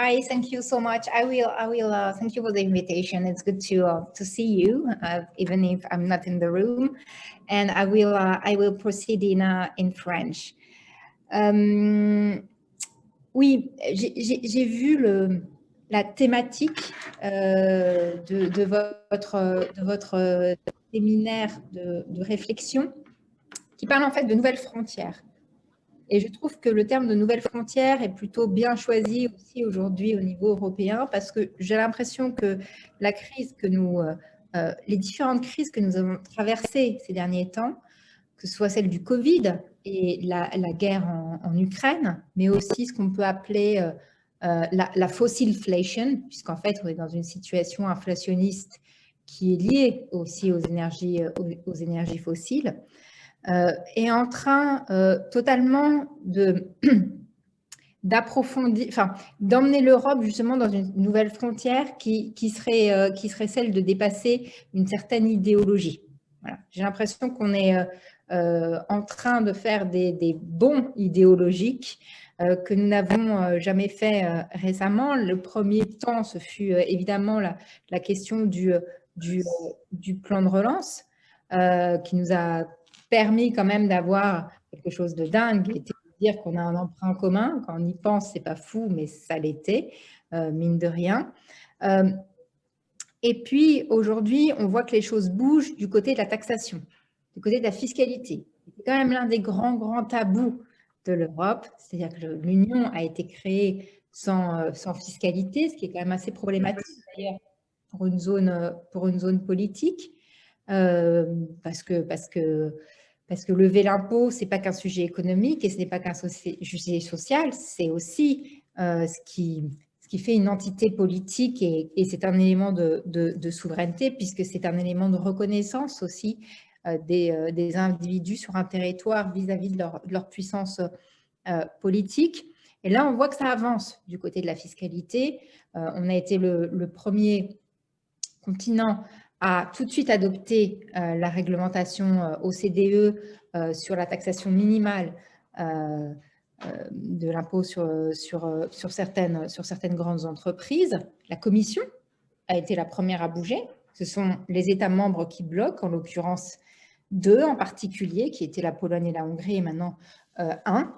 Hi, thank you so much. I will. Thank you for the invitation. It's good to see you, even if I'm not in the room. And I will proceed in French. Oui, j'ai vu la thématique de votre séminaire de réflexion qui parle en fait de nouvelles frontières. Et je trouve que le terme de nouvelles frontières est plutôt bien choisi aussi aujourd'hui au niveau européen parce que j'ai l'impression que la crise que les différentes crises que nous avons traversées ces derniers temps, que ce soit celle du Covid et la guerre en Ukraine, mais aussi ce qu'on peut appeler la fossilflation, puisqu'en fait on est dans une situation inflationniste qui est liée aussi aux énergies fossiles, est en train totalement d'approfondir, enfin, d'emmener l'Europe justement dans une nouvelle frontière qui serait celle de dépasser une certaine idéologie. Voilà. J'ai l'impression qu'on est en train de faire des bonds idéologiques que nous n'avons jamais fait récemment. Le premier temps, ce fut évidemment la question du plan de relance qui nous a permis quand même d'avoir quelque chose de dingue, qui était de dire qu'on a un emprunt commun. Quand on y pense, c'est pas fou, mais ça l'était, mine de rien. Et puis, aujourd'hui, on voit que les choses bougent du côté de la taxation, du côté de la fiscalité. C'est quand même l'un des grands tabous de l'Europe, c'est-à-dire que l'Union a été créée sans fiscalité, ce qui est quand même assez problématique, d'ailleurs, pour une zone politique. Parce que lever l'impôt, ce n'est pas qu'un sujet économique et ce n'est pas qu'un sujet social, c'est aussi ce qui fait une entité politique et c'est un élément de souveraineté puisque c'est un élément de reconnaissance aussi des individus sur un territoire vis-à-vis de leur puissance politique. Et là, on voit que ça avance du côté de la fiscalité. On a été le premier continent a tout de suite adopté la réglementation OCDE sur la taxation minimale de l'impôt sur certaines grandes entreprises. La Commission a été la première à bouger. Ce sont les États membres qui bloquent, en l'occurrence 2 en particulier, qui étaient la Pologne et la Hongrie, et maintenant 1,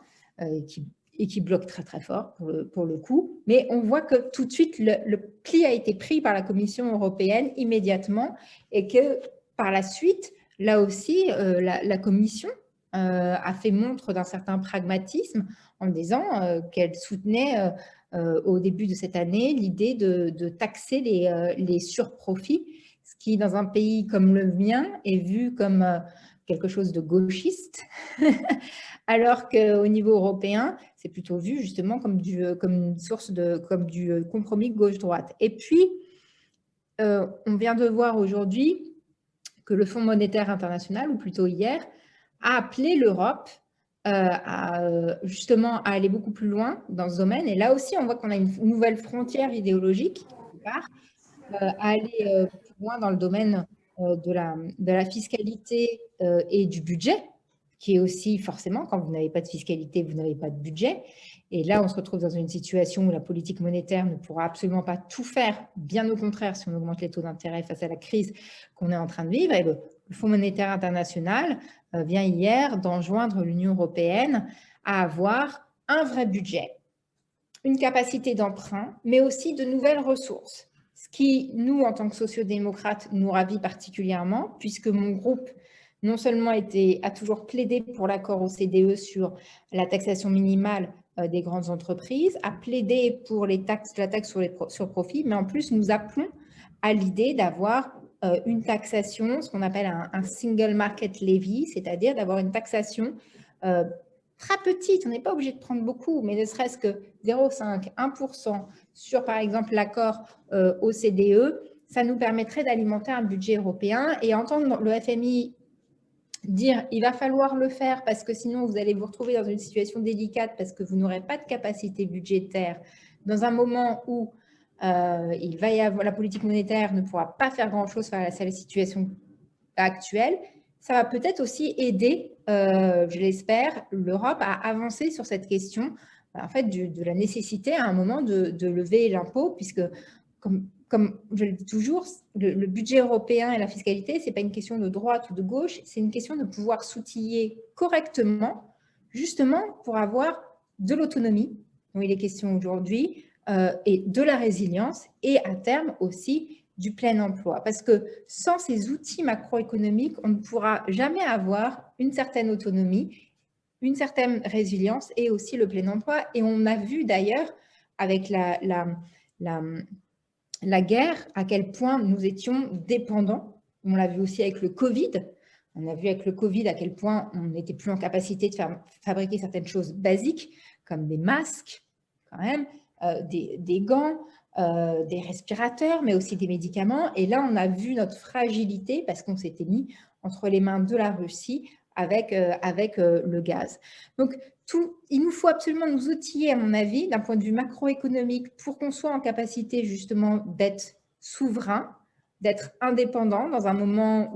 qui bloque très fort pour le coup. Mais on voit que tout de suite, le pli a été pris par la Commission européenne immédiatement et que par la suite, là aussi, la Commission a fait montre d'un certain pragmatisme en disant qu'elle soutenait au début de cette année l'idée de taxer les surprofits, ce qui, dans un pays comme le mien, est vu comme quelque chose de gauchiste, alors qu'au niveau européen, c'est plutôt vu justement comme une source comme du compromis gauche-droite. Et puis, on vient de voir aujourd'hui que le Fonds monétaire international, ou plutôt hier, a appelé l'Europe justement à aller beaucoup plus loin dans ce domaine. Et là aussi, on voit qu'on a une nouvelle frontière idéologique, quelque part, à aller plus loin dans le domaine de la fiscalité et du budget, qui est aussi forcément, quand vous n'avez pas de fiscalité, vous n'avez pas de budget. Et là, on se retrouve dans une situation où la politique monétaire ne pourra absolument pas tout faire, bien au contraire, si on augmente les taux d'intérêt face à la crise qu'on est en train de vivre. Et le Fonds monétaire international vient hier d'enjoindre l'Union européenne à avoir un vrai budget, une capacité d'emprunt, mais aussi de nouvelles ressources. Ce qui, nous, en tant que sociodémocrates, nous ravit particulièrement, puisque mon groupe non seulement a toujours plaidé pour l'accord OCDE sur la taxation minimale des grandes entreprises, a plaidé pour la taxe sur les surprofits, mais en plus, nous appelons à l'idée d'avoir une taxation, ce qu'on appelle un single market levy, c'est-à-dire d'avoir une taxation très petite, on n'est pas obligé de prendre beaucoup, mais ne serait-ce que 0,5, 1% sur, par exemple, l'accord OCDE, ça nous permettrait d'alimenter un budget européen et entendre le FMI dire il va falloir le faire parce que sinon vous allez vous retrouver dans une situation délicate parce que vous n'aurez pas de capacité budgétaire dans un moment où il va y avoir, la politique monétaire ne pourra pas faire grand-chose face à la situation actuelle. Ça va peut-être aussi aider, je l'espère, l'Europe à avancer sur cette question en fait, de la nécessité à un moment de lever l'impôt, puisque, comme je le dis toujours, le budget européen et la fiscalité, ce n'est pas une question de droite ou de gauche, c'est une question de pouvoir s'outiller correctement, justement pour avoir de l'autonomie, dont il est question aujourd'hui, et de la résilience, et à terme aussi du plein emploi. Parce que sans ces outils macroéconomiques, on ne pourra jamais avoir une certaine autonomie, une certaine résilience et aussi le plein emploi. Et on a vu d'ailleurs avec la guerre à quel point nous étions dépendants. On l'a vu aussi avec le Covid. On a vu avec le Covid à quel point on n'était plus en capacité de fabriquer certaines choses basiques, comme des masques, quand même, des gants, des respirateurs, mais aussi des médicaments. Et là, on a vu notre fragilité parce qu'on s'était mis entre les mains de la Russie avec le gaz. Donc, il nous faut absolument nous outiller, à mon avis, d'un point de vue macroéconomique, pour qu'on soit en capacité justement d'être souverain, d'être indépendant dans un moment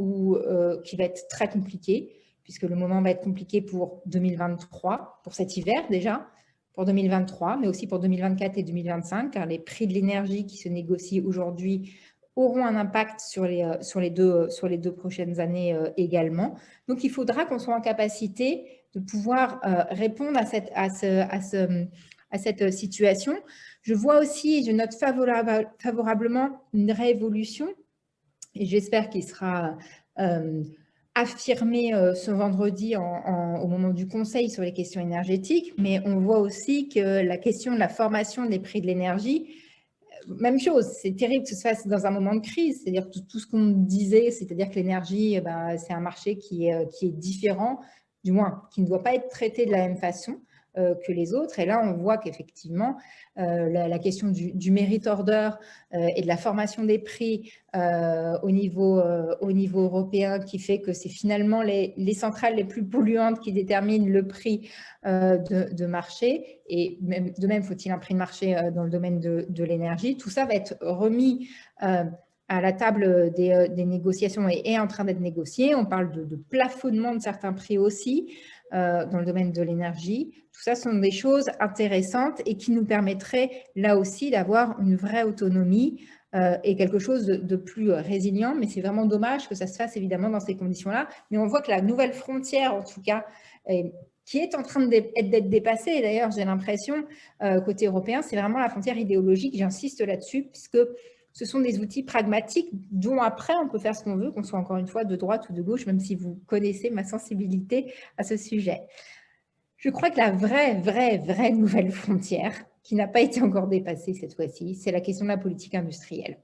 qui va être très compliqué, puisque le moment va être compliqué pour 2023, pour cet hiver déjà, pour 2023, mais aussi pour 2024 et 2025, car les prix de l'énergie qui se négocient aujourd'hui auront un impact sur les deux prochaines années également. Donc, il faudra qu'on soit en capacité de pouvoir répondre à cette situation. Je vois aussi, je note favorablement une révolution, et j'espère qu'il sera affirmé ce vendredi au moment du Conseil sur les questions énergétiques, mais on voit aussi que la question de la formation des prix de l'énergie, même chose, c'est terrible que ce se fasse dans un moment de crise, c'est-à-dire tout ce qu'on disait, c'est-à-dire que l'énergie, c'est un marché qui est différent, du moins, qui ne doit pas être traité de la même façon que les autres. Et là, on voit qu'effectivement, la question du merit order et de la formation des prix au niveau européen, qui fait que c'est finalement les centrales les plus polluantes qui déterminent le prix de marché, et de même faut-il un prix de marché dans le domaine de l'énergie. Tout ça va être remis à la table des négociations et est en train d'être négocié. On parle de plafonnement de certains prix aussi dans le domaine de l'énergie. Tout ça sont des choses intéressantes et qui nous permettraient là aussi d'avoir une vraie autonomie et quelque chose de plus résilient. Mais c'est vraiment dommage que ça se fasse évidemment dans ces conditions-là. Mais on voit que la nouvelle frontière, en tout cas, qui est en train d'être dépassée. D'ailleurs, j'ai l'impression, côté européen, c'est vraiment la frontière idéologique. J'insiste là-dessus, puisque ce sont des outils pragmatiques dont après, on peut faire ce qu'on veut, qu'on soit encore une fois de droite ou de gauche, même si vous connaissez ma sensibilité à ce sujet. Je crois que la vraie nouvelle frontière, qui n'a pas été encore dépassée cette fois-ci, c'est la question de la politique industrielle.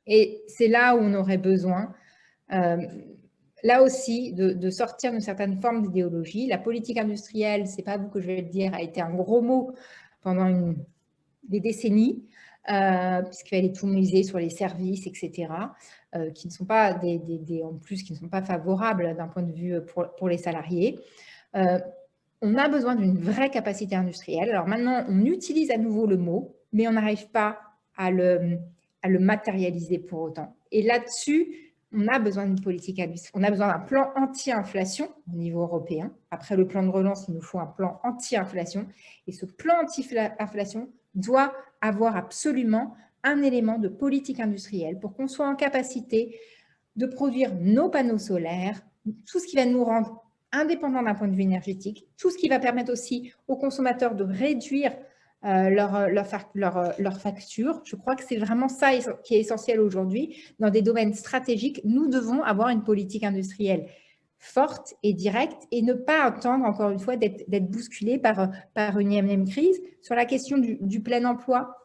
Et c'est là où on aurait besoin là aussi, de sortir d'une certaine forme d'idéologie. La politique industrielle, c'est pas vous que je vais le dire, a été un gros mot pendant des décennies, puisqu'il fallait tout miser sur les services, etc., qui ne sont pas en plus, qui ne sont pas favorables d'un point de vue pour les salariés. On a besoin d'une vraie capacité industrielle. Alors maintenant, on utilise à nouveau le mot, mais on n'arrive pas à le matérialiser pour autant. Et là-dessus, on a besoin d'une politique industrielle. On a besoin d'un plan anti-inflation au niveau européen. Après le plan de relance, il nous faut un plan anti-inflation. Et ce plan anti-inflation doit avoir absolument un élément de politique industrielle pour qu'on soit en capacité de produire nos panneaux solaires, tout ce qui va nous rendre indépendants d'un point de vue énergétique, tout ce qui va permettre aussi aux consommateurs de réduire leur facture. Je crois que c'est vraiment ça qui est essentiel aujourd'hui. Dans des domaines stratégiques, nous devons avoir une politique industrielle forte et directe et ne pas attendre, encore une fois, d'être bousculé par une énième crise. Sur la question du plein emploi,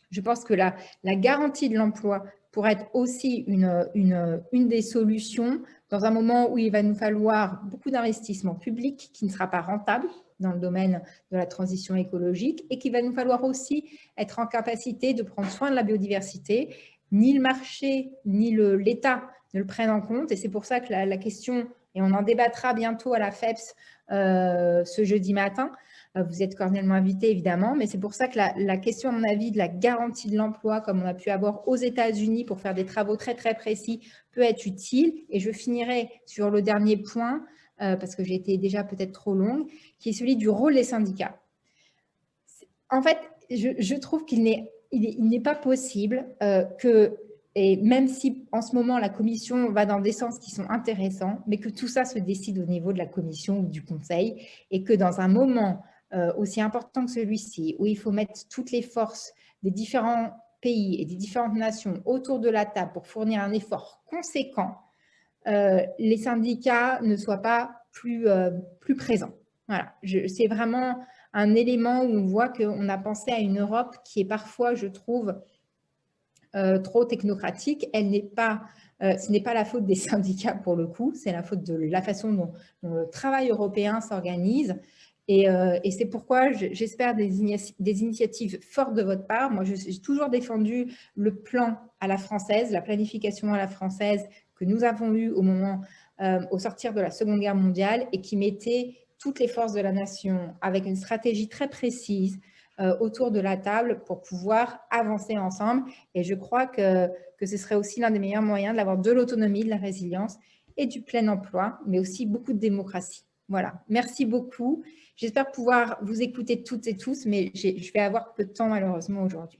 je pense que la garantie de l'emploi pourrait être aussi une des solutions dans un moment où il va nous falloir beaucoup d'investissements publics qui ne sera pas rentable dans le domaine de la transition écologique et qu'il va nous falloir aussi être en capacité de prendre soin de la biodiversité. Ni le marché, ni l'État ne le prennent en compte et c'est pour ça que la question, et on en débattra bientôt à la FEPS ce jeudi matin, vous êtes cordialement invité, évidemment, mais c'est pour ça que la question, à mon avis, de la garantie de l'emploi, comme on a pu avoir aux États-Unis pour faire des travaux très, très précis, peut être utile. Et je finirai sur le dernier point, parce que j'ai été déjà peut-être trop longue, qui est celui du rôle des syndicats. En fait, je trouve qu'il n'est pas possible que, et même si en ce moment la Commission va dans des sens qui sont intéressants, mais que tout ça se décide au niveau de la Commission ou du Conseil, et que dans un moment aussi important que celui-ci, où il faut mettre toutes les forces des différents pays et des différentes nations autour de la table pour fournir un effort conséquent, les syndicats ne soient pas plus présents. Voilà, c'est vraiment un élément où on voit qu'on a pensé à une Europe qui est parfois, je trouve, trop technocratique. Ce n'est pas la faute des syndicats pour le coup, c'est la faute de la façon dont le travail européen s'organise. Et c'est pourquoi j'espère des initiatives fortes de votre part. Moi, j'ai toujours défendu le plan à la française, la planification à la française que nous avons eu au sortir de la Seconde Guerre mondiale et qui mettait toutes les forces de la nation avec une stratégie très précise autour de la table pour pouvoir avancer ensemble. Et je crois que ce serait aussi l'un des meilleurs moyens d'avoir de l'autonomie, de la résilience et du plein emploi, mais aussi beaucoup de démocratie. Voilà, merci beaucoup. J'espère pouvoir vous écouter toutes et tous, mais je vais avoir peu de temps malheureusement aujourd'hui.